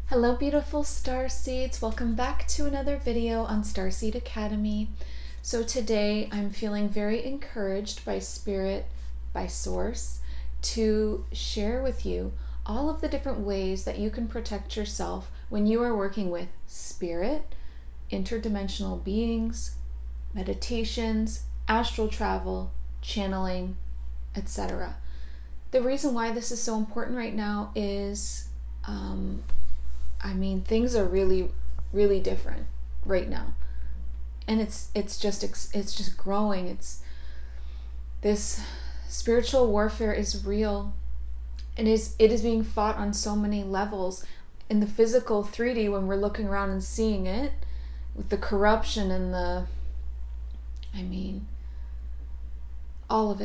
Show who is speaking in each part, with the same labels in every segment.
Speaker 1: Hello beautiful Starseeds, welcome back to another video on Starseed Academy. So today I'm feeling very encouraged by Spirit, by Source, to share with you all of the different ways that you can protect yourself when you are working with Spirit, interdimensional beings, meditations, astral travel, channeling, etc. The reason why this is so important right now is things are really, really different right now, and it's just growing. This spiritual warfare is real, and it is being fought on so many levels. In the physical 3D, when we're looking around and seeing it, with the corruption and all of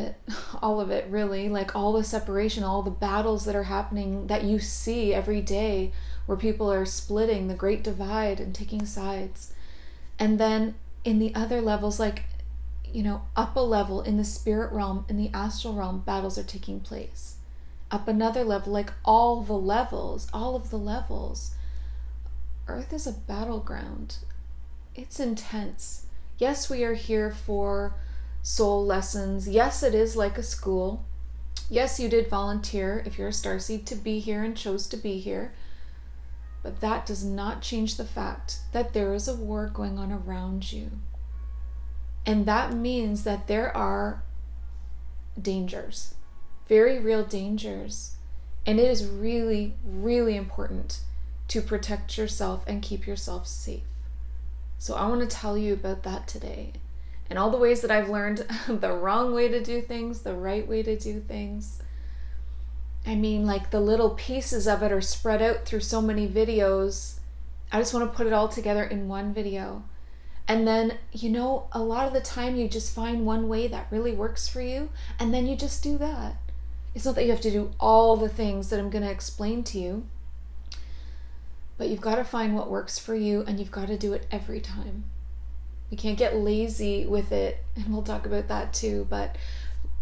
Speaker 1: it really, like all the separation, all the battles that are happening that you see every day, where people are splitting, the great divide and taking sides. And then in the other levels, like, up a level in the spirit realm, in the astral realm, battles are taking place. Up another level, like all of the levels, Earth is a battleground. It's intense. Yes, we are here for soul lessons. Yes, it is like a school. Yes, you did volunteer, if you're a Starseed, to be here and chose to be here. But that does not change the fact that there is a war going on around you. And that means that there are dangers, very real dangers. And it is really, really important to protect yourself and keep yourself safe. So I want to tell you about that today, and all the ways that I've learned the wrong way to do things, the right way to do things. Like the little pieces of it are spread out through so many videos. I just want to put it all together in one video. And then, a lot of the time you just find one way that really works for you, and then you just do that. It's not that you have to do all the things that I'm going to explain to you, but you've got to find what works for you, and you've got to do it every time. You can't get lazy with it, and we'll talk about that too. But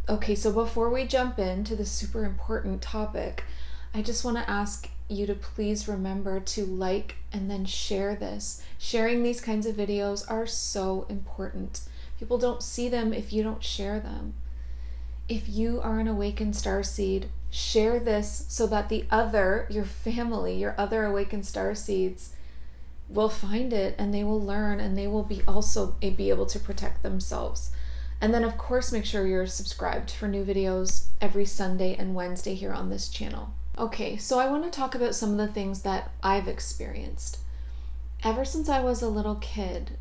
Speaker 1: okay, so before we jump into the super important topic, I just want to ask you to please remember to like and then share this. Sharing these kinds of videos are so important. People don't see them if you don't share them. If you are an awakened starseed, share this so that your family, your other awakened starseeds will find it, and they will learn, and they will be able to protect themselves. And then of course make sure you're subscribed for new videos every Sunday and Wednesday here on this channel. Okay, so I want to talk about some of the things that I've experienced. Ever since I was a little kid,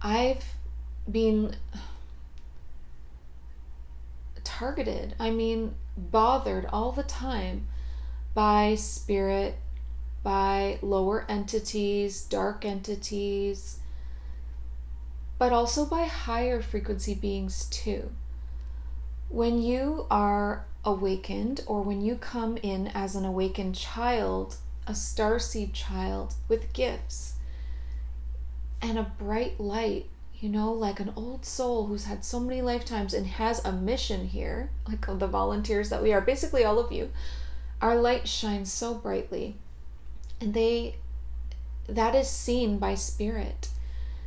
Speaker 1: I've been targeted, bothered all the time by spirit, by lower entities, dark entities, but also by higher frequency beings too. When you are awakened, or when you come in as an awakened child, a starseed child with gifts and a bright light, like an old soul who's had so many lifetimes and has a mission here, like the volunteers that we are, basically all of you, our light shines so brightly, and that is seen by spirit.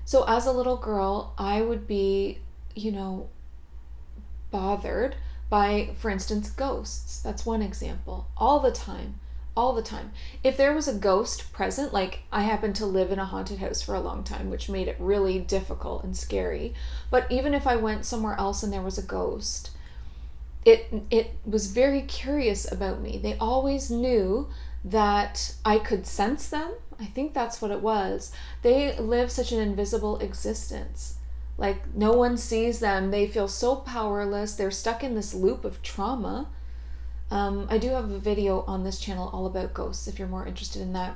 Speaker 1: So as a little girl, I would be, bothered by, for instance, ghosts. That's one example. All the time. If there was a ghost present, like I happened to live in a haunted house for a long time, which made it really difficult and scary. But even if I went somewhere else and there was a ghost, it was very curious about me. They always knew that I could sense them. I think that's what it was. They live such an invisible existence. Like no one sees them. They feel so powerless. They're stuck in this loop of trauma. I do have a video on this channel all about ghosts if you're more interested in that.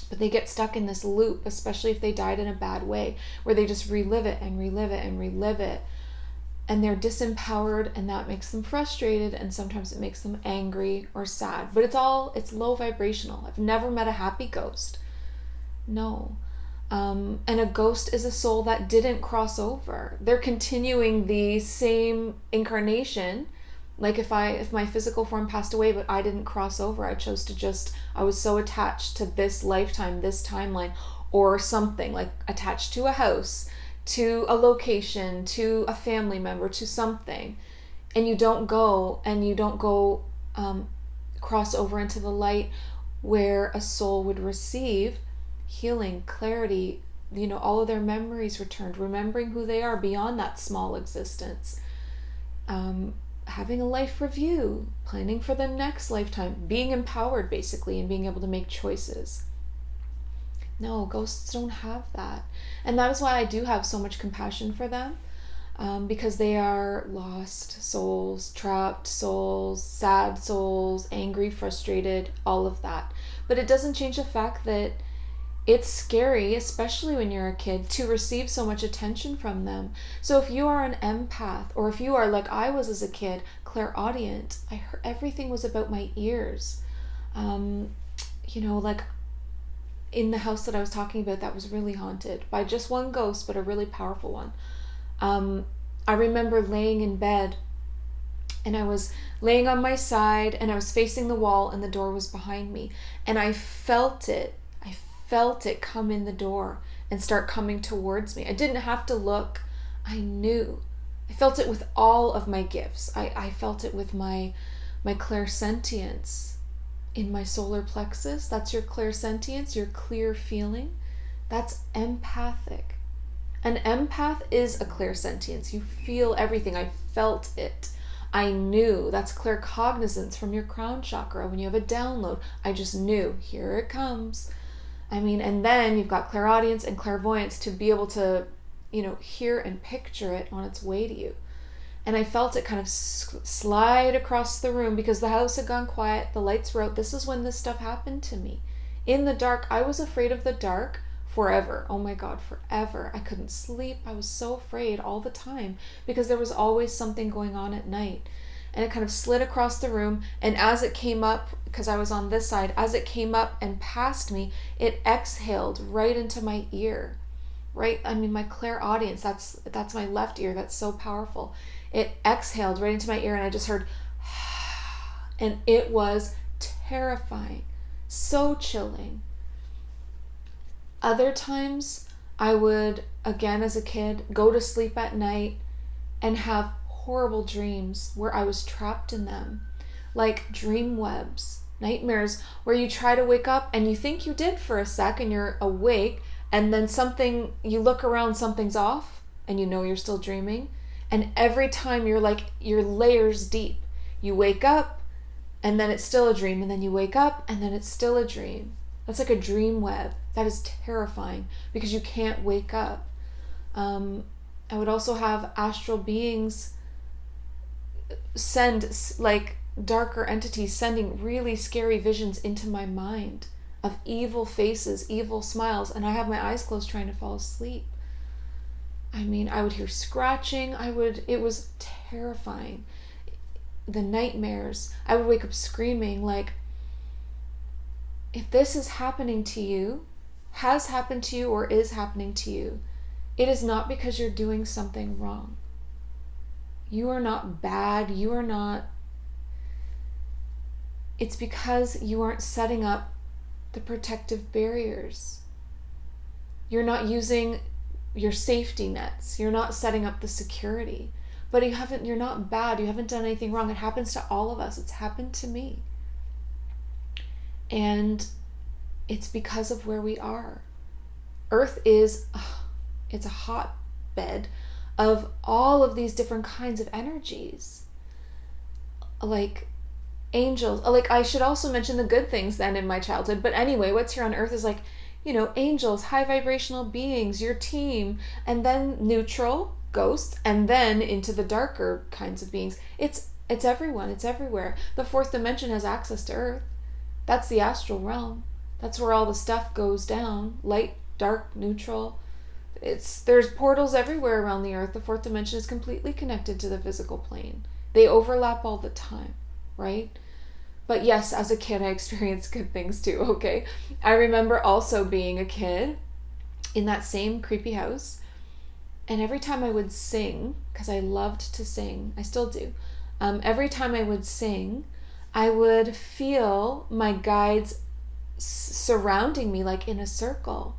Speaker 1: But they get stuck in this loop, especially if they died in a bad way, where they just relive it and relive it and relive it. And they're disempowered, and that makes them frustrated, and sometimes it makes them angry or sad. But it's low vibrational. I've never met a happy ghost. No. And a ghost is a soul that didn't cross over. They're continuing the same incarnation Like if my physical form passed away, but I didn't cross over, I chose to just, I was so attached to this lifetime, this timeline, or something, like attached to a house, to a location, to a family member, to something, and you don't go cross over into the light where a soul would receive healing, clarity, all of their memories returned, remembering who they are beyond that small existence, having a life review, planning for the next lifetime, being empowered basically, and being able to make choices. No, ghosts don't have that. And that is why I do have so much compassion for them, because they are lost souls, trapped souls, sad souls, angry, frustrated, all of that. But it doesn't change the fact that it's scary, especially when you're a kid, to receive so much attention from them. So if you are an empath, or if you are, like I was as a kid, clairaudient, I heard everything was about my ears. Like in the house that I was talking about that was really haunted by just one ghost, but a really powerful one. I remember laying in bed, and I was laying on my side, and I was facing the wall, and the door was behind me, and I felt it come in the door and start coming towards me. I didn't have to look. I knew. I felt it with all of my gifts. I felt it with my clairsentience in my solar plexus. That's your clairsentience, your clear feeling. That's empathic. An empath is a clairsentience. You feel everything. I felt it. I knew. That's claircognizance from your crown chakra. When you have a download, I just knew. Here it comes. And then you've got clairaudience and clairvoyance to be able to, hear and picture it on its way to you. And I felt it kind of slide across the room because the house had gone quiet, the lights were out. This is when this stuff happened to me. In the dark, I was afraid of the dark forever. Oh my God, forever. I couldn't sleep. I was so afraid all the time because there was always something going on at night. And it kind of slid across the room, and as it came up, because I was on this side, as it came up and passed me, it exhaled right into my ear. Right? My clairaudience, that's my left ear, that's so powerful. It exhaled right into my ear, and I just heard, and it was terrifying, so chilling. Other times, I would, again as a kid, go to sleep at night and have horrible dreams where I was trapped in them, like dream webs, nightmares where you try to wake up and you think you did for a sec and you're awake, and then you look around, something's off, and you're still dreaming. And every time you're layers deep. You wake up and then it's still a dream, and then you wake up and then it's still a dream. That's like a dream web. That is terrifying because you can't wake up. I would also have astral beings send, like darker entities sending really scary visions into my mind of evil faces, evil smiles, and I have my eyes closed trying to fall asleep. I would hear scratching. It was terrifying. The nightmares. I would wake up screaming, like, if this is happening to you, has happened to you, or is happening to you, it is not because you're doing something wrong. You are not bad. It's because you aren't setting up the protective barriers. You're not using your safety nets. You're not setting up the security. But you're not bad. You haven't done anything wrong. It happens to all of us. It's happened to me. And it's because of where we are. Earth is, it's a hotbed of all of these different kinds of energies. Like angels. Like, I should also mention the good things then in my childhood. But anyway, what's here on Earth is like, angels, high vibrational beings, your team, and then neutral, ghosts, and then into the darker kinds of beings. It's everyone. It's everywhere. The fourth dimension has access to Earth. That's the astral realm. That's where all the stuff goes down. Light, dark, neutral. There's portals everywhere around the Earth. The fourth dimension is completely connected to the physical plane. They overlap all the time, right? But yes, as a kid, I experienced good things too, okay? I remember also being a kid in that same creepy house, and every time I would sing, because I loved to sing, I still do, every time I would sing, I would feel my guides surrounding me like in a circle,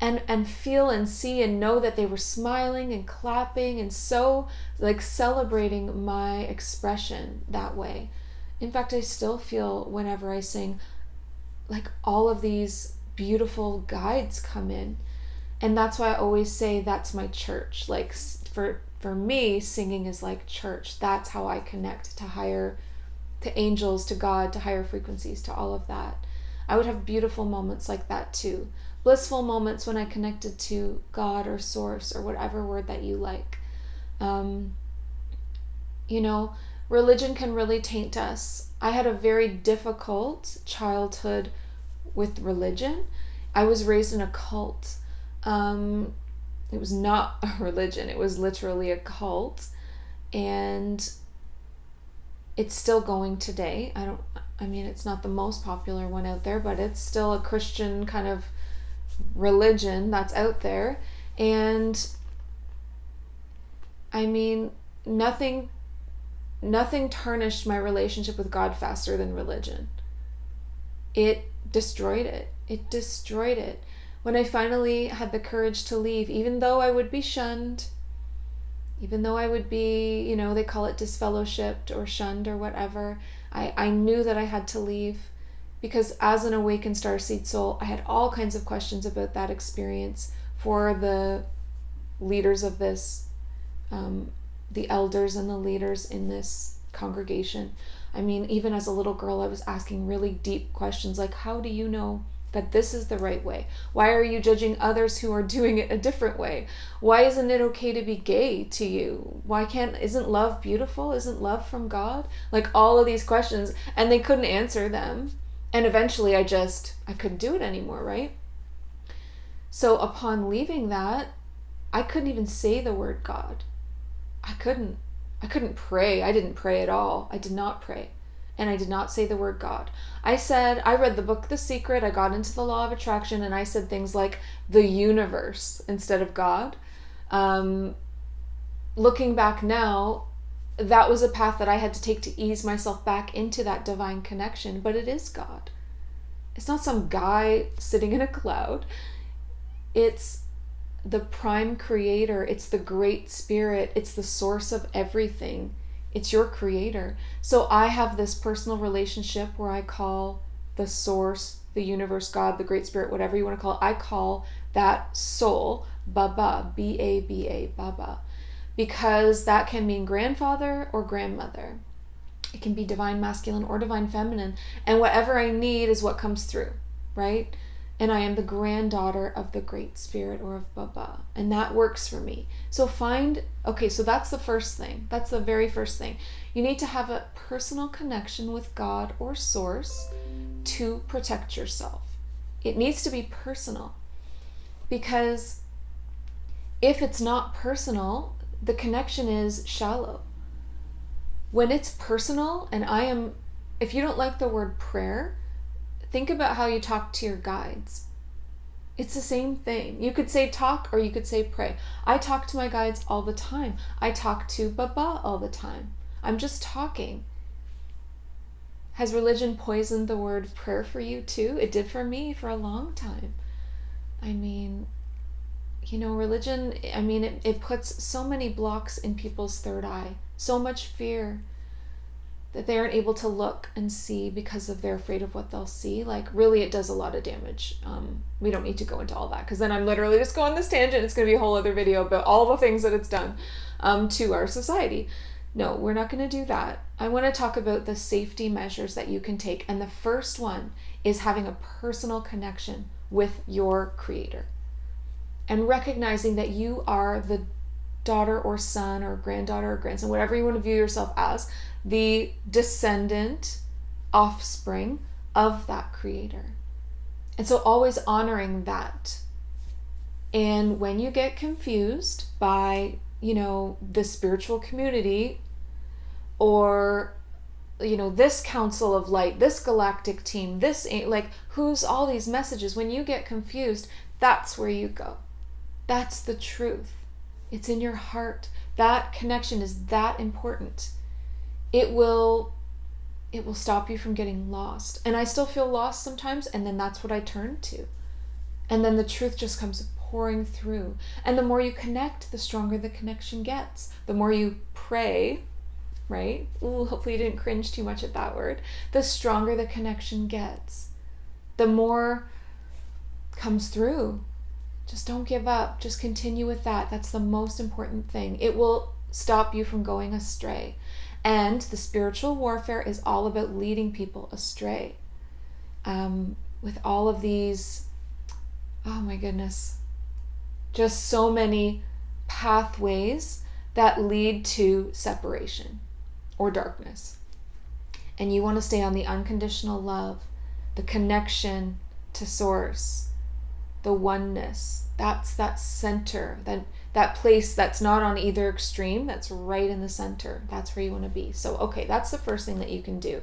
Speaker 1: and feel and see and know that they were smiling and clapping and so like celebrating my expression that way. In fact, I still feel whenever I sing like all of these beautiful guides come in. And that's why I always say that's my church. Like for me, singing is like church. That's how I connect to angels, to God, to higher frequencies, to all of that. I would have beautiful moments like that too. Blissful moments when I connected to God or source or whatever word that you like. Religion can really taint us. I had a very difficult childhood with religion. I was raised in a cult. It was not a religion. It was literally a cult. And it's still going today. It's not the most popular one out there, but it's still a Christian kind of religion that's out there. And nothing tarnished my relationship with God faster than religion. It destroyed it. It destroyed it. When I finally had the courage to leave, even though I would be shunned, even though I would be, they call it disfellowshipped or shunned or whatever, I knew that I had to leave, because as an awakened starseed soul, I had all kinds of questions about that experience for the leaders of this, the elders and the leaders in this congregation. Even as a little girl, I was asking really deep questions like, how do you know that this is the right way? Why are you judging others who are doing it a different way? Why isn't it okay to be gay to you? Isn't love beautiful? Isn't love from God? Like all of these questions, and they couldn't answer them. And eventually I couldn't do it anymore, right? So upon leaving that, I couldn't even say the word God. I couldn't pray. I didn't pray at all. I did not pray. And I did not say the word God. I read the book The Secret, I got into the law of attraction, and I said things like the universe instead of God. Looking back now, that was a path that I had to take to ease myself back into that divine connection, but it is God. It's not some guy sitting in a cloud. It's the prime creator. It's the great spirit. It's the source of everything. It's your creator. So I have this personal relationship where I call the source, the universe, God, the great spirit, whatever you want to call it, I call that soul Baba, B-A-B-A, Baba, because that can mean grandfather or grandmother. It can be divine masculine or divine feminine, and whatever I need is what comes through, right? And I am the granddaughter of the great spirit or of Baba, and that works for me. So so that's the first thing. That's the very first thing. You need to have a personal connection with God or source to protect yourself. It needs to be personal, because if it's not personal, the connection is shallow. When it's personal, and if you don't like the word prayer, think about how you talk to your guides. It's the same thing. You could say talk or you could say pray. I talk to my guides all the time. I talk to Baba all the time. I'm just talking. Has religion poisoned the word prayer for you too? It did for me for a long time. Religion, it puts so many blocks in people's third eye, so much fear, that they aren't able to look and see because they're afraid of what they'll see. Like, really, it does a lot of damage. We don't need to go into all that, because then I'm literally just going on this tangent. It's going to be a whole other video about all the things that it's done to our society. No, we're not going to do that. I want to talk about the safety measures that you can take. And the first one is having a personal connection with your creator, and recognizing that you are the daughter or son or granddaughter or grandson, whatever you want to view yourself as, the descendant, offspring of that creator. And so always honoring that. And when you get confused by, the spiritual community, or, this council of light, this galactic team, who's all these messages, when you get confused, that's where you go. That's the truth. It's in your heart. That connection is that important. it will stop you from getting lost. And I still feel lost sometimes, and then that's what I turn to. And then the truth just comes pouring through. And the more you connect, the stronger the connection gets. The more you pray, right? Ooh, hopefully you didn't cringe too much at that word. The stronger the connection gets. The more comes through. Just don't give up. Just continue with that. That's the most important thing. It will stop you from going astray. And the spiritual warfare is all about leading people astray. With all of these, oh my goodness, just so many pathways that lead to separation or darkness. And you want to stay on the unconditional love, the connection to source, the oneness. That's that center, that place that's not on either extreme, that's right in the center. That's where you want to be. So, okay, that's the first thing that you can do.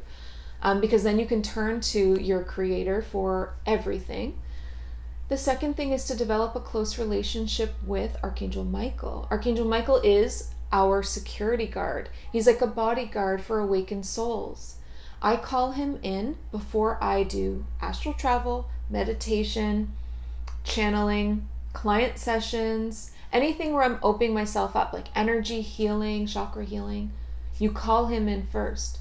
Speaker 1: Because then you can turn to your creator for everything. The second thing is to develop a close relationship with Archangel Michael. Archangel Michael is our security guard. He's like a bodyguard for awakened souls. I call him in before I do astral travel, meditation, channeling, client sessions, anything where I'm opening myself up, like energy healing, chakra healing. You call him in first.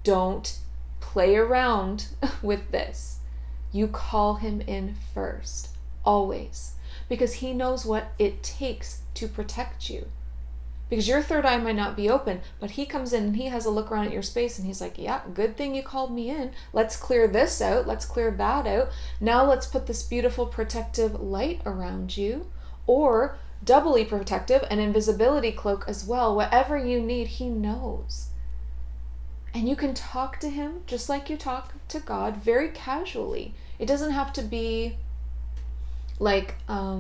Speaker 1: Don't play around with this. You call him in first, always, because he knows what it takes to protect you. Because your third eye might not be open, but he comes in and he has a look around at your space and he's like, yeah, good thing you called me in. Let's clear this out. Let's clear that out. Now let's put this beautiful protective light around you, or doubly protective, an invisibility cloak as well. Whatever you need, he knows. And you can talk to him just like you talk to God, very casually. It doesn't have to be like a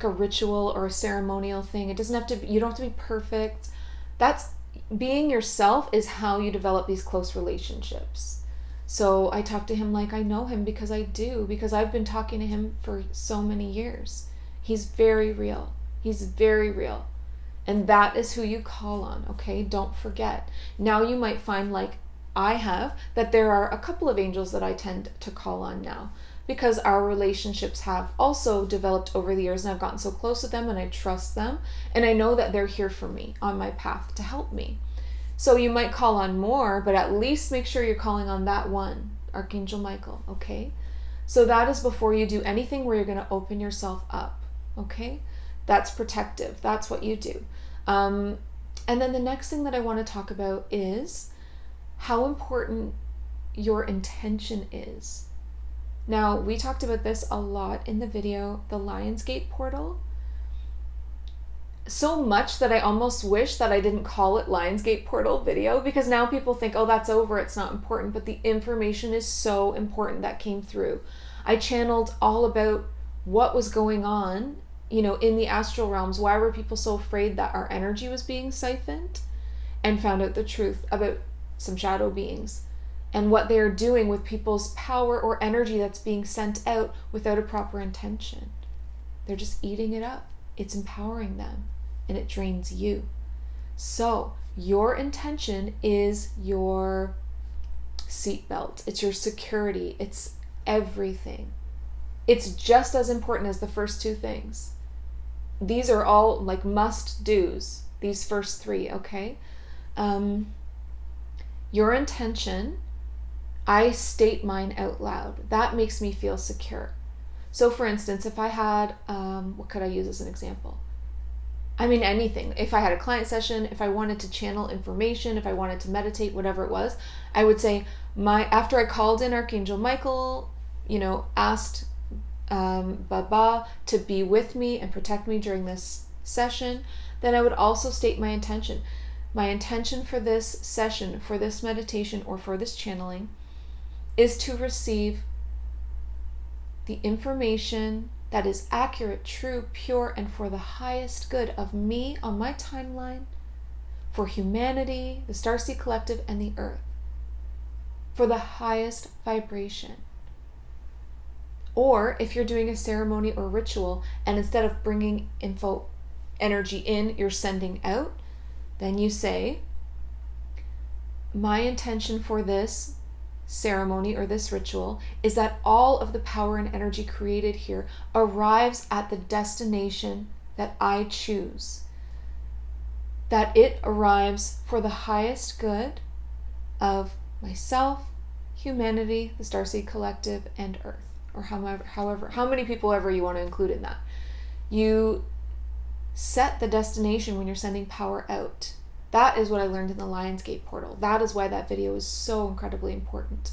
Speaker 1: ritual or a ceremonial thing. It doesn't have to be, you don't have to be perfect. That's being yourself is how you develop these close relationships. So I talk to him like I know him, because I do, because I've been talking to him for so many years. He's very real. He's very real. And that is who you call on, okay? Don't forget. Now you might find, like I have, that there are a couple of angels that I tend to call on now, because our relationships have also developed over the years, and I've gotten so close with them and I trust them, and I know that they're here for me on my path to help me. So you might call on more, but at least make sure you're calling on that one, Archangel Michael, okay? So that is before you do anything where you're going to open yourself up, okay? That's protective. That's what you do. And then the next thing that I want to talk about is how important your intention is. Now, we talked about this a lot in the video, the Lionsgate portal. So much that I almost wish that I didn't call it Lionsgate portal video, because now people think, oh, that's over, it's not important. But the information is so important that came through. I channeled all about what was going on, in the astral realms. Why were people so afraid that our energy was being siphoned? And found out the truth about some shadow beings and what they're doing with people's power or energy that's being sent out without a proper intention. They're just eating it up. It's empowering them, and it drains you. So your intention is your seatbelt. It's your security. It's everything. It's just as important as the first two things. These are all like must-dos, these first three, okay? Your intention, I state mine out loud. That makes me feel secure. So for instance, if I had, what could I use as an example? I mean, anything. If I had a client session, if I wanted to channel information, if I wanted to meditate, whatever it was, I would say, after I called in Archangel Michael, asked Baba to be with me and protect me during this session, then I would also state my intention. My intention for this session, for this meditation, or for this channeling is to receive the information that is accurate, true, pure, and for the highest good of me on my timeline, for humanity, the Starseed Collective, and the Earth, for the highest vibration. Or if you're doing a ceremony or ritual, and instead of bringing energy in, you're sending out, Then you say, my intention for this ceremony or this ritual is that all of the power and energy created here arrives at the destination that I choose. That it arrives for the highest good of myself, humanity, the Starseed Collective, and Earth. Or how many people ever you want to include in that. You set the destination when you're sending power out. That is what I learned in the Lionsgate portal. That is why that video is so incredibly important.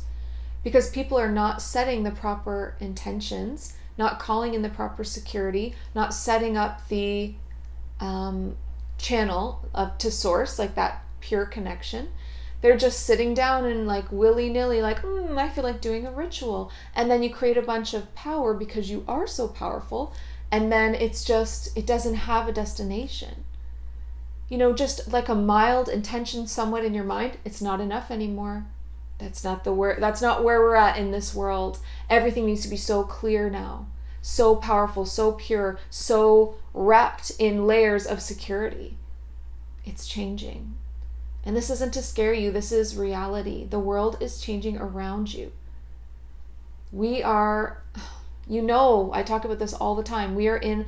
Speaker 1: Because people are not setting the proper intentions, not calling in the proper security, not setting up the channel up to source, like that pure connection. They're just sitting down and like willy-nilly, like, I feel like doing a ritual. And then you create a bunch of power because you are so powerful. And then it doesn't have a destination. You know, just like a mild intention somewhat in your mind, it's not enough anymore. That's not where we're at in this world. Everything needs to be so clear now. So powerful, so pure, so wrapped in layers of security. It's changing. And this isn't to scare you, this is reality. The world is changing around you. We are, I talk about this all the time. We are in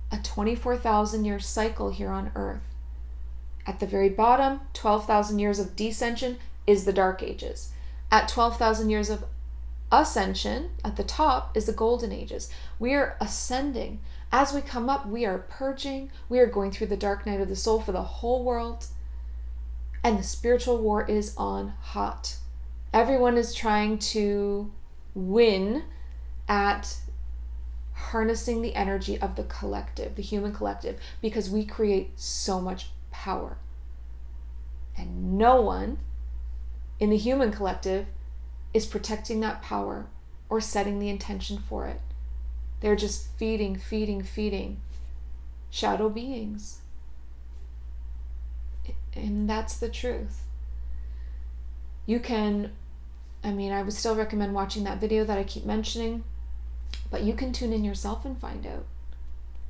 Speaker 1: a 24,000 year cycle here on Earth. At the very bottom, 12,000 years of descension is the Dark Ages. At 12,000 years of ascension, at the top, is the Golden Ages. We are ascending. As we come up, we are purging. We are going through the dark night of the soul for the whole world. And the spiritual war is on hot. Everyone is trying to win at harnessing the energy of the collective, the human collective, because we create so much power. And no one in the human collective is protecting that power or setting the intention for it. They're just feeding shadow beings. And that's the truth. I would still recommend watching that video that I keep mentioning, but you can tune in yourself and find out.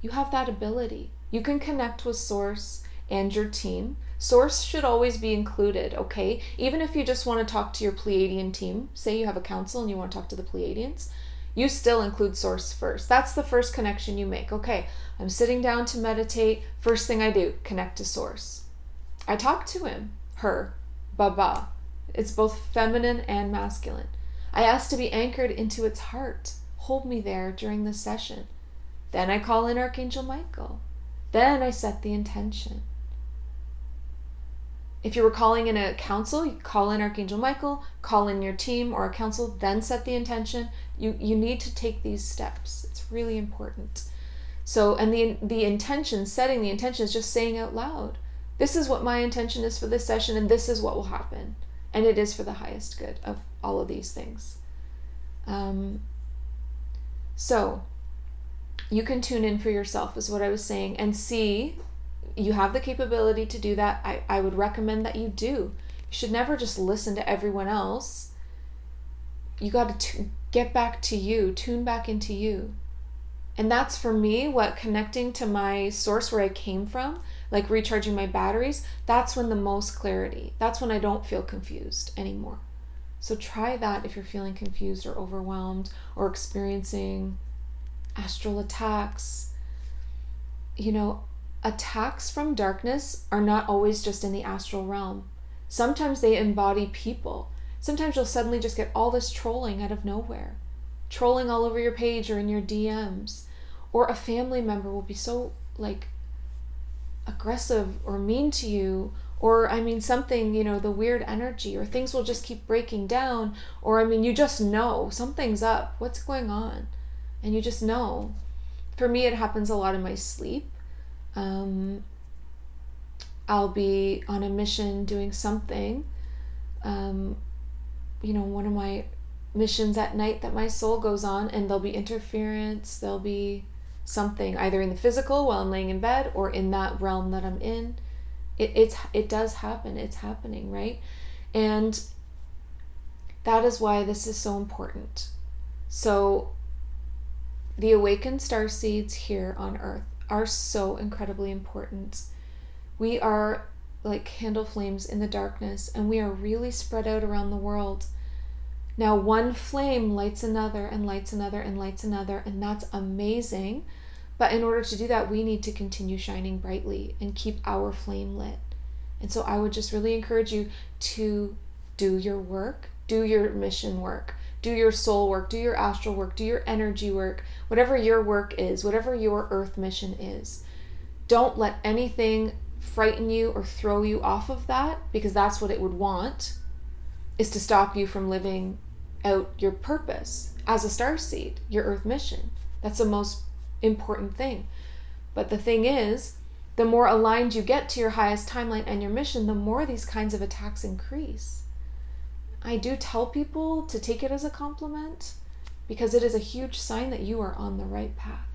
Speaker 1: You have that ability. You can connect with Source and your team. Source should always be included, okay? Even if you just want to talk to your Pleiadian team, say you have a council and you want to talk to the Pleiadians, you still include Source first. That's the first connection you make. Okay, I'm sitting down to meditate. First thing I do, connect to Source. I talk to him, her, Baba. It's both feminine and masculine. I ask to be anchored into its heart. Hold me there during the session. Then I call in Archangel Michael. Then I set the intention. If you were calling in a council, you call in Archangel Michael, call in your team or a council, then set the intention. You need to take these steps. It's really important. So, and the intention, setting the intention is just saying out loud, this is what my intention is for this session and this is what will happen. And it is for the highest good of all of these things. So you can tune in for yourself is what I was saying and see. You have the capability to do that. I would recommend that you do. You should never just listen to everyone else. You got to get back to you, tune back into you. And that's for me what connecting to my source where I came from, like recharging my batteries, that's when the most clarity. That's when I don't feel confused anymore. So try that if you're feeling confused or overwhelmed or experiencing astral attacks. Attacks from darkness are not always just in the astral realm. Sometimes they embody people. Sometimes you'll suddenly just get all this trolling out of nowhere. Trolling all over your page or in your DMs. Or a family member will be so aggressive or mean to you. Or something, the weird energy, or things will just keep breaking down. Or you just know something's up. What's going on? And you just know. For me, it happens a lot in my sleep. I'll be on a mission doing something, one of my missions at night that my soul goes on, and there'll be interference, there'll be something either in the physical while I'm laying in bed or in that realm that I'm in. It does happen. It's happening, right? And that is why this is so important. So the awakened starseeds here on Earth are so incredibly important. We are like candle flames in the darkness, and we are really spread out around the world. Now one flame lights another and lights another and lights another, and that's amazing. But in order to do that, we need to continue shining brightly and keep our flame lit. And so I would just really encourage you to do your work, do your mission work, do your soul work, do your astral work, do your energy work, whatever your work is, whatever your earth mission is. Don't let anything frighten you or throw you off of that, because that's what it would want, is to stop you from living out your purpose as a starseed, your earth mission. That's the most important thing. But the thing is, the more aligned you get to your highest timeline and your mission, the more these kinds of attacks increase. I do tell people to take it as a compliment, because it is a huge sign that you are on the right path.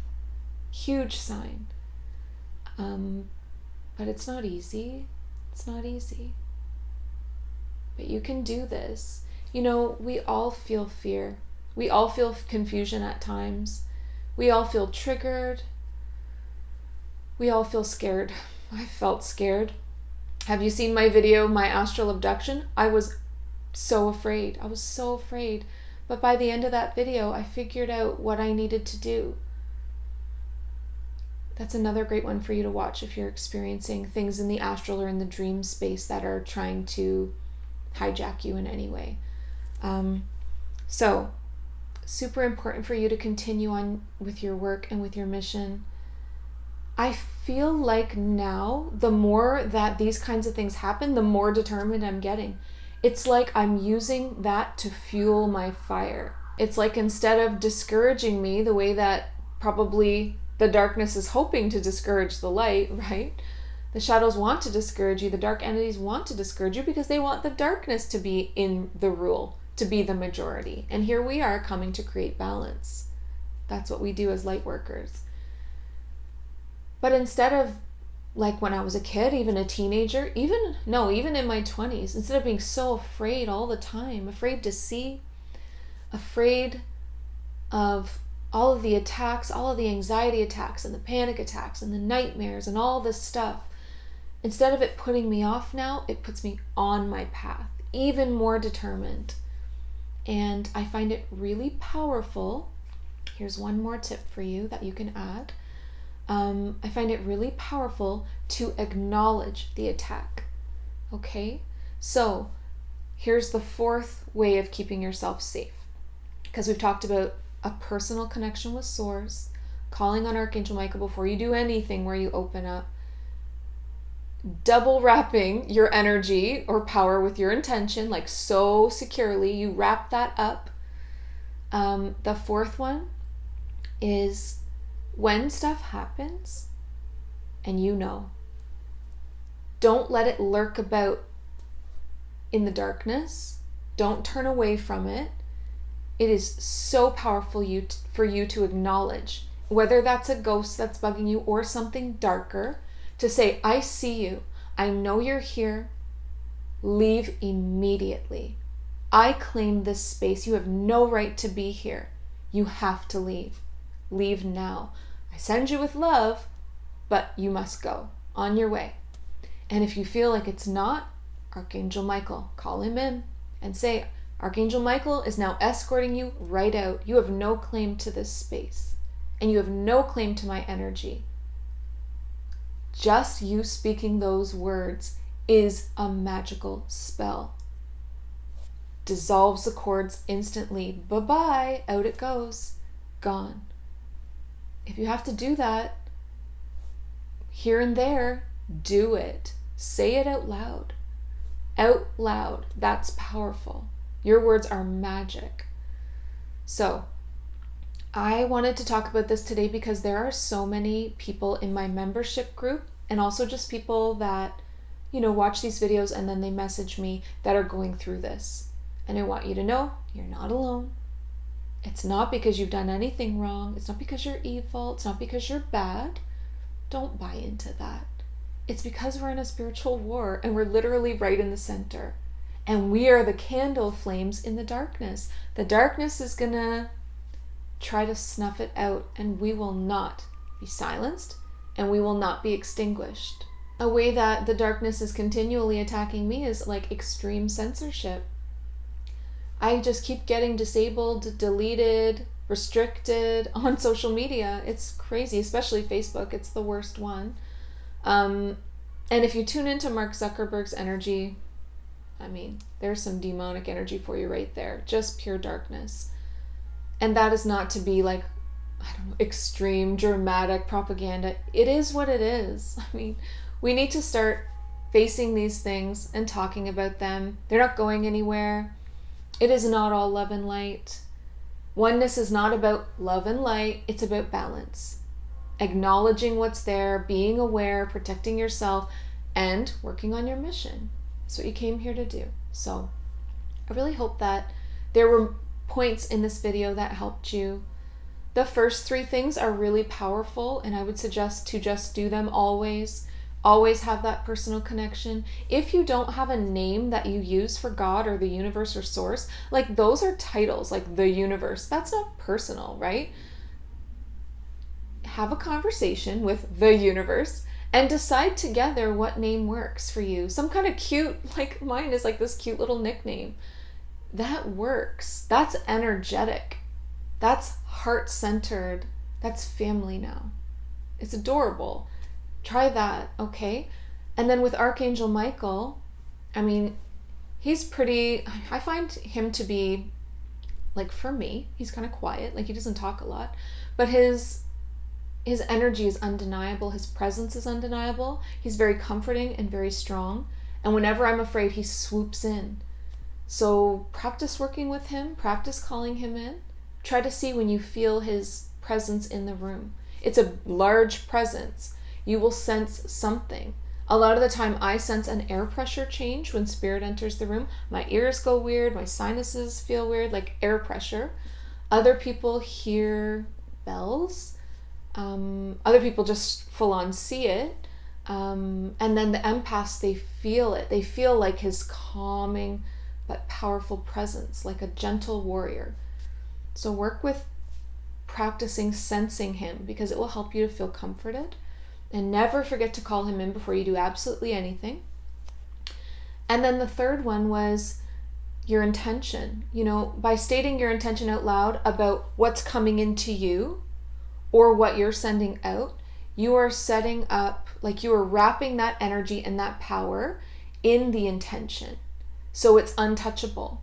Speaker 1: Huge sign. But it's not easy. It's not easy. But you can do this. You know, we all feel fear. We all feel confusion at times. We all feel triggered. We all feel scared. I felt scared. Have you seen my video, my astral abduction? I was so afraid. I was so afraid. But by the end of that video, I figured out what I needed to do. That's another great one for you to watch if you're experiencing things in the astral or in the dream space that are trying to hijack you in any way. So, super important for you to continue on with your work and with your mission. I feel like now, the more that these kinds of things happen, the more determined I'm getting. It's like I'm using that to fuel my fire. It's like, instead of discouraging me the way that probably the darkness is hoping to discourage the light, right? The shadows want to discourage you. The dark entities want to discourage you because they want the darkness to be in the rule, to be the majority. And here we are coming to create balance. That's what we do as light workers. But instead of, like when I was a kid, even a teenager, even in my 20s, instead of being so afraid all the time, afraid to see, afraid of all of the attacks, all of the anxiety attacks and the panic attacks and the nightmares and all this stuff, instead of it putting me off now, it puts me on my path, even more determined. And I find it really powerful. Here's one more tip for you that you can add. I find it really powerful to acknowledge the attack. Okay? So here's the fourth way of keeping yourself safe. Because we've talked about a personal connection with Source, calling on Archangel Michael before you do anything where you open up, double wrapping your energy or power with your intention, like so securely, you wrap that up. The fourth one is, when stuff happens and don't let it lurk about in the darkness. Don't turn away from it. It is so powerful for you to acknowledge, whether that's a ghost that's bugging you or something darker, to say, I see you. I know you're here. Leave immediately. I claim this space. You have no right to be here. You have to leave. Leave now. I send you with love, but you must go on your way. And if you feel like it's not, Archangel Michael, call him in and say, Archangel Michael is now escorting you right out. You have no claim to this space, and you have no claim to my energy. Just you speaking those words is a magical spell. Dissolves the cords instantly. Bye-bye. Out it goes. Gone. If you have to do that here and there, do it. Say it out loud. Out loud. That's powerful. Your words are magic. So, I wanted to talk about this today because there are so many people in my membership group, and also just people that, watch these videos and then they message me, that are going through this. And I want you to know, you're not alone. It's not because you've done anything wrong. It's not because you're evil. It's not because you're bad. Don't buy into that. It's because we're in a spiritual war and we're literally right in the center. And we are the candle flames in the darkness. The darkness is gonna try to snuff it out, and we will not be silenced, and we will not be extinguished. A way that the darkness is continually attacking me is like extreme censorship. I just keep getting disabled, deleted, restricted on social media. It's crazy, especially Facebook. It's the worst one. And if you tune into Mark Zuckerberg's energy, I mean, there's some demonic energy for you right there. Just pure darkness. And that is not to be like, I don't know, extreme, dramatic propaganda. It is what it is. I mean, we need to start facing these things and talking about them. They're not going anywhere. It is not all love and light. Oneness is not about love and light. It's about balance. Acknowledging what's there, being aware, protecting yourself, and working on your mission. That's what you came here to do. So I really hope that there were points in this video that helped you. The first 3 things are really powerful, and I would suggest to just do them always. Always have that personal connection. If you don't have a name that you use for God or the universe or source, like those are titles, like the universe. That's not personal, right? Have a conversation with the universe and decide together what name works for you. Some kind of cute, like mine is like this cute little nickname. That works. That's energetic. That's heart-centered. That's family now. It's adorable. Try that, okay? And then with Archangel Michael, I mean, he's pretty, I find him to be, like for me, he's kind of quiet, like he doesn't talk a lot, but his energy is undeniable. His presence is undeniable. He's very comforting and very strong. And whenever I'm afraid, he swoops in. So practice working with him, practice calling him in. Try to see when you feel his presence in the room. It's a large presence. You will sense something. A lot of the time I sense an air pressure change when spirit enters the room. My ears go weird, my sinuses feel weird, like air pressure. Other people hear bells. Other people just full on see it. And then the empaths, they feel it. They feel like his calming but powerful presence, like a gentle warrior. So work with practicing sensing him, because it will help you to feel comforted. And never forget to call him in before you do absolutely anything. And then the third one was your intention. You know, by stating your intention out loud about what's coming into you or what you're sending out, you are setting up, like you are wrapping that energy and that power in the intention. So it's untouchable.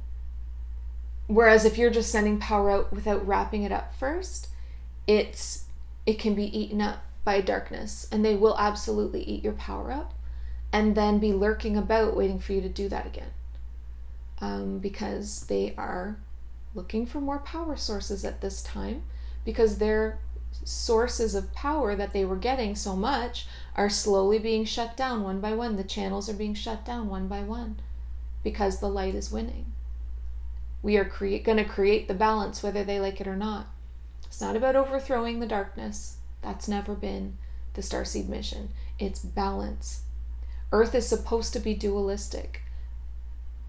Speaker 1: Whereas if you're just sending power out without wrapping it up first, it can be eaten up by darkness, and they will absolutely eat your power up and then be lurking about waiting for you to do that again, because they are looking for more power sources at this time, because their sources of power that they were getting so much are slowly being shut down one by one. The channels are being shut down one by one because the light is winning. We are going to create the balance whether they like it or not. It's not about overthrowing the darkness. That's never been the Starseed mission. It's balance. Earth is supposed to be dualistic.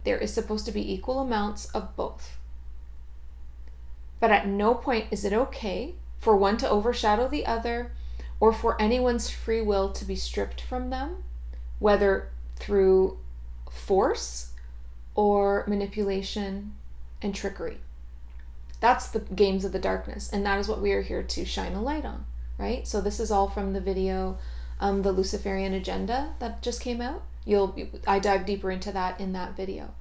Speaker 1: There is supposed to be equal amounts of both. But at no point is it okay for one to overshadow the other, or for anyone's free will to be stripped from them, whether through force or manipulation and trickery. That's the games of the darkness, and that is what we are here to shine a light on. Right? So this is all from the video, the Luciferian Agenda that just came out. I dive deeper into that in that video.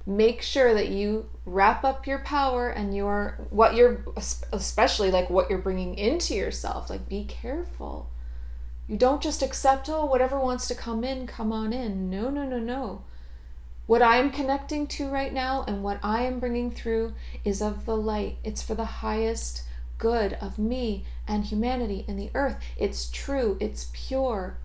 Speaker 1: Make sure that you wrap up your power and especially like what you're bringing into yourself. Like, be careful. You don't just accept, whatever wants to come in, come on in. No. What I'm connecting to right now and what I am bringing through is of the light. It's for the highest good of me and humanity and the earth. It's true. It's pure.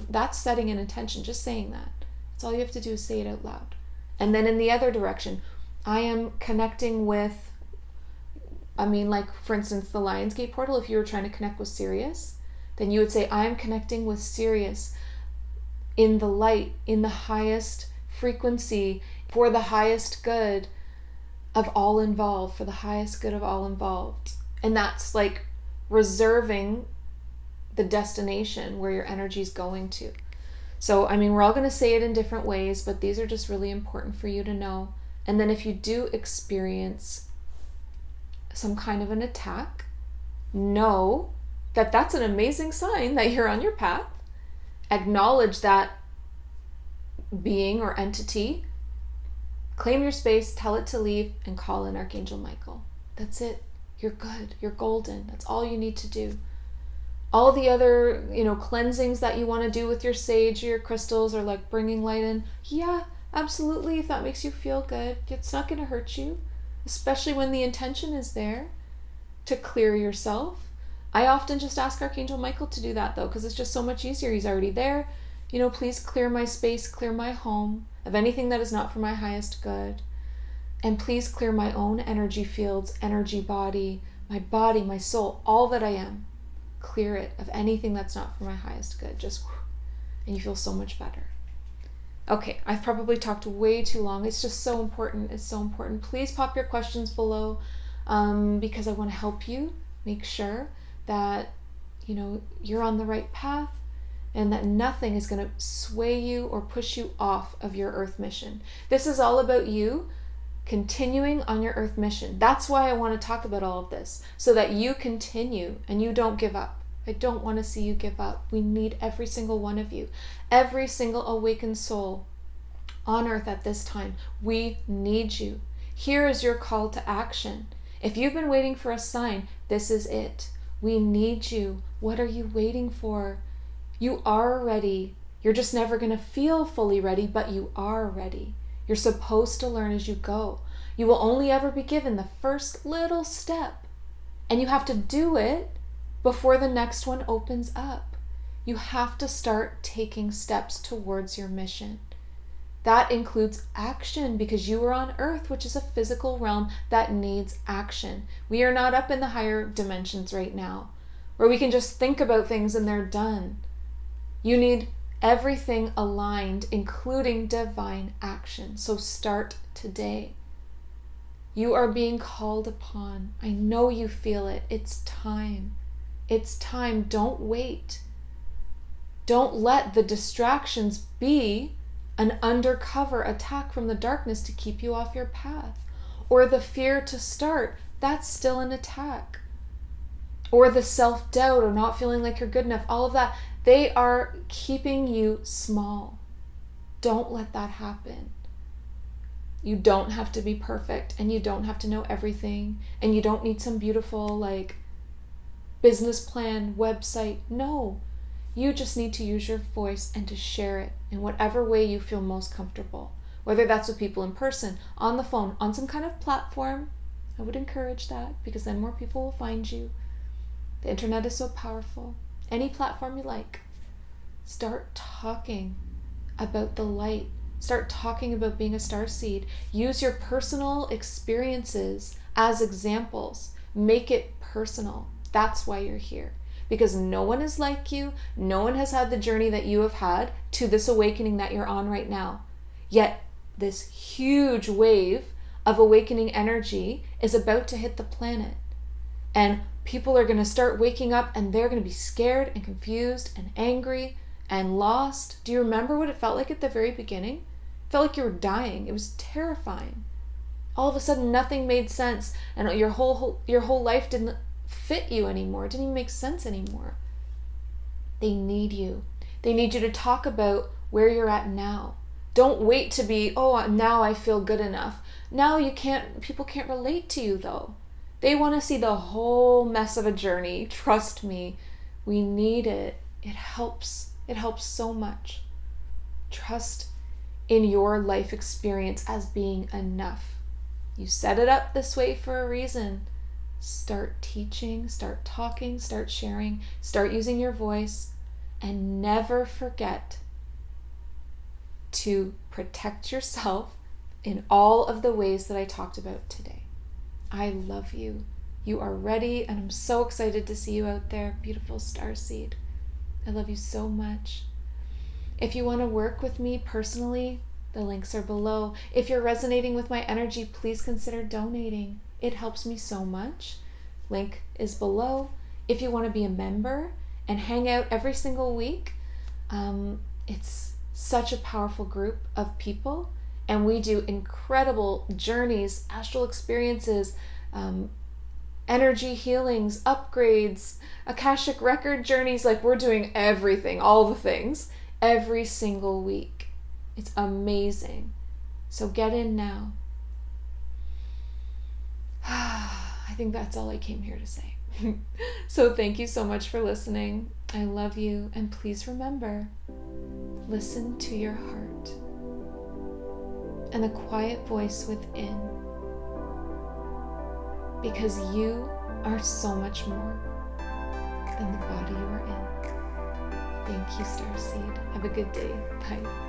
Speaker 1: That's setting an intention. Just saying that. That's all you have to do is say it out loud. And then in the other direction, I am connecting with, like for instance, the Lionsgate portal. If you were trying to connect with Sirius, then you would say, I am connecting with Sirius in the light, in the highest frequency, for the highest good of all involved, for the highest good of all involved. And that's like reserving the destination where your energy is going to. So, I mean, we're all going to say it in different ways, but these are just really important for you to know. And then if you do experience some kind of an attack, know that that's an amazing sign that you're on your path. Acknowledge that being or entity, claim your space, tell it to leave, and call in Archangel Michael. That's it. You're good. You're golden. That's all you need to do. All the other, cleansings that you want to do with your sage or your crystals, or like bringing light in, yeah, absolutely. If that makes you feel good, it's not going to hurt you, especially when the intention is there to clear yourself. I often just ask Archangel Michael to do that though, because it's just so much easier. He's already there. Please clear my space, clear my home of anything that is not for my highest good. And please clear my own energy fields, energy body, my soul, all that I am. Clear it of anything that's not for my highest good. Just, and you feel so much better. Okay, I've probably talked way too long. It's just so important. It's so important. Please pop your questions below because I want to help you make sure that, you're on the right path and that nothing is going to sway you or push you off of your Earth mission. This is all about you continuing on your Earth mission. That's why I want to talk about all of this, so that you continue and you don't give up. I don't want to see you give up. We need every single one of you. Every single awakened soul on Earth at this time. We need you. Here is your call to action. If you've been waiting for a sign, this is it. We need you. What are you waiting for? You are ready. You're just never going to feel fully ready, but you are ready. You're supposed to learn as you go. You will only ever be given the first little step, and you have to do it before the next one opens up. You have to start taking steps towards your mission. That includes action, because you are on Earth, which is a physical realm that needs action. We are not up in the higher dimensions right now, where we can just think about things and they're done. You need everything aligned, including divine action. So start today. You are being called upon. I know you feel it. It's time. It's time. Don't wait. Don't let the distractions be an undercover attack from the darkness to keep you off your path. Or the fear to start. That's still an attack. Or the self-doubt or not feeling like you're good enough. All of that. They are keeping you small. Don't let that happen. You don't have to be perfect, and you don't have to know everything, and you don't need some beautiful business plan, website. No, you just need to use your voice and to share it in whatever way you feel most comfortable. Whether that's with people in person, on the phone, on some kind of platform. I would encourage that, because then more people will find you. The internet is so powerful. Any platform you like. Start talking about the light. Start talking about being a starseed. Use your personal experiences as examples. Make it personal. That's why you're here. Because no one is like you. No one has had the journey that you have had to this awakening that you're on right now. Yet this huge wave of awakening energy is about to hit the planet. And people are going to start waking up, and they're going to be scared and confused and angry and lost. Do you remember what it felt like at the very beginning? It felt like you were dying. It was terrifying. All of a sudden, nothing made sense, and your whole life didn't fit you anymore. It didn't even make sense anymore. They need you. They need you to talk about where you're at now. Don't wait to be, now I feel good enough. Now people can't relate to you though. They want to see the whole mess of a journey. Trust me, we need it. It helps. It helps so much. Trust in your life experience as being enough. You set it up this way for a reason. Start teaching, start talking, start sharing, start using your voice, and never forget to protect yourself in all of the ways that I talked about today. I love you. You are ready, and I'm so excited to see you out there, beautiful starseed. I love you so much. If you want to work with me personally, the links are below. If you're resonating with my energy, please consider donating. It helps me so much. Link is below. If you want to be a member and hang out every single week, It's such a powerful group of people, and we do incredible journeys, astral experiences, energy healings, upgrades, Akashic record journeys. Like, we're doing everything, all the things, every single week. It's amazing. So get in now. I think that's all I came here to say. So thank you so much for listening. I love you, and please remember, listen to your heart and the quiet voice within, because you are so much more than the body you are in. Thank you, Starseed. Have a good day. Bye.